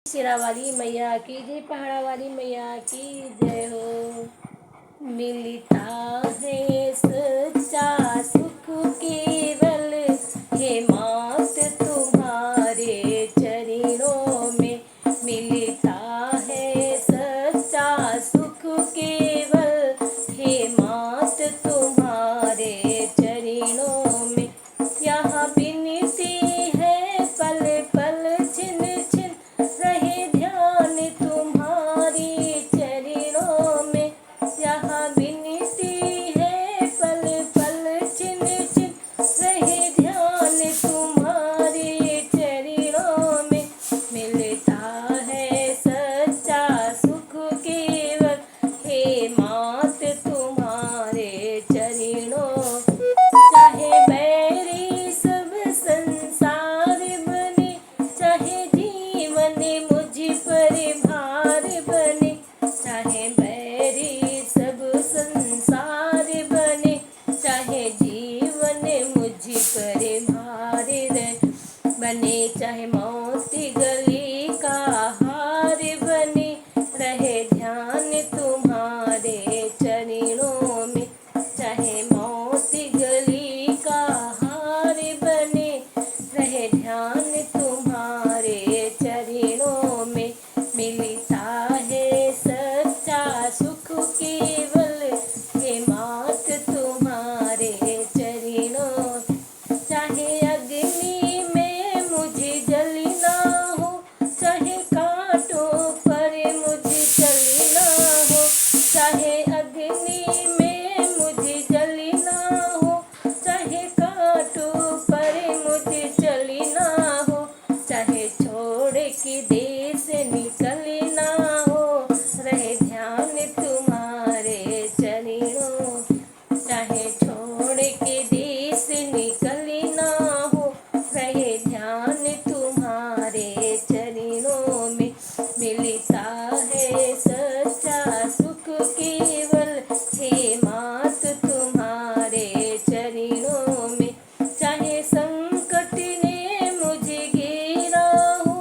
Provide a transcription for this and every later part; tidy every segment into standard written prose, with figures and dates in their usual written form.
सिरा वाली मैया की जय, पहाड़ा वाली मैया की जय हो। मिलता है सच्चा सुख केवल हे मात तुम्हारे चरणों में। मिलता है सच्चा सुख केवल हे मात तुम्हारे चरणों में। यहाँ बिनती है पल पल छिन छिन रहे ध्यान तुम्हारी चरणों में। यहाँ बिनती है पल पल छिन छिन रहे ध्यान तुम्हारे चरणों में। मिलता है सच्चा सुख केवल हे मात तुम्हारे चरणों। चाहे बैरी सब संसार बने, चाहे जीवन मुझ पर भार बने। चाहे बैरी सब संसार बने, चाहे जीवन मुझ पर भार बने। चाहे मौत गले का हार बने, रहे ध्यान तुम्हारे चरणों में। चाहे मौत गले का हार बने, रहे ध्यान तुम्हारे चरणों में। मिलता है सच्चा सुख केवल हे मात तुम्हारे चरणों। चाहे अग्नि में मुझे जलना हो, चाहे कांटों पर मुझे चलना हो। चाहे अग्नि में मुझे जलना हो, चाहे कांटों पर मुझे चलना हो। चाहे छोड़ के देश निकलना हो, रहे ध्यान तुम्हारे चरणों। चाहे छोड़ के देश निकलना हो, रहे ध्यान तुम्हारे चरणों में। मिलता है सच्चा सुख केवल हे मात तुम्हारे चरणों में। चाहे संकट ने मुझे घेरा हो,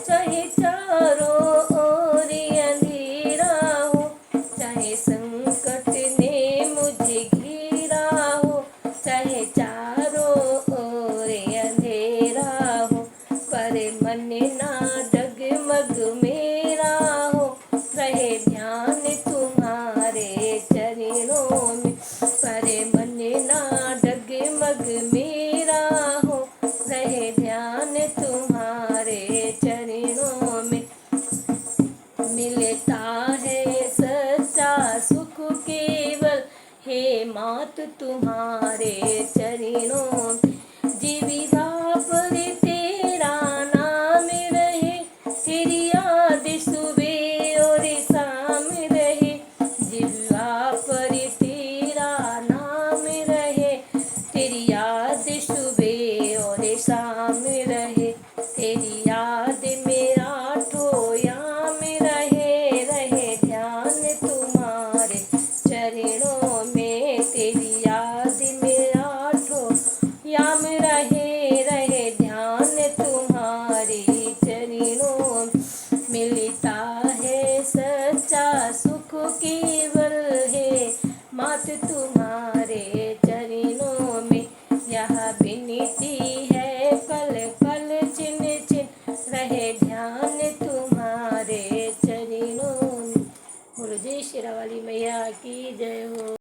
चाहे चारों ओर अंधेरा हो। चाहे संकट ने मुझे घेरा हो, चाहे चारों ओर अंधेरा हो। पर मन ना डगमग मेरा हो, रहे ध्यान तुम्हारे चरणों में। पर मन ना डगमग मेरा हो, रहे ध्यान तुम्हारे चरणों में। मिलता है सच्चा सुख केवल हे मात तुम्हारे चरणों में। जीविका पर तेरा नाम रहे, तेरी याद सुबह और शाम रहे। जीविका पर तेरा नाम रहे, तेरी याद सुबह और शाम रहे। तेरी याद मेरा ठोयाम रहे, रहे ध्यान तुम्हारे चरणों में। तेरी याद मेरा ठोयाम रहे, रहे ध्यान तुम्हारे चरणों में। मिलता है सच्चा सुख केवल हे मात तुम्हारे चरणों में। यह विनती है पल पल छिन छिन रहे ध्यान तुम्हारे चरणों में। बोलो जय शेरा वाली मैया की जय हो।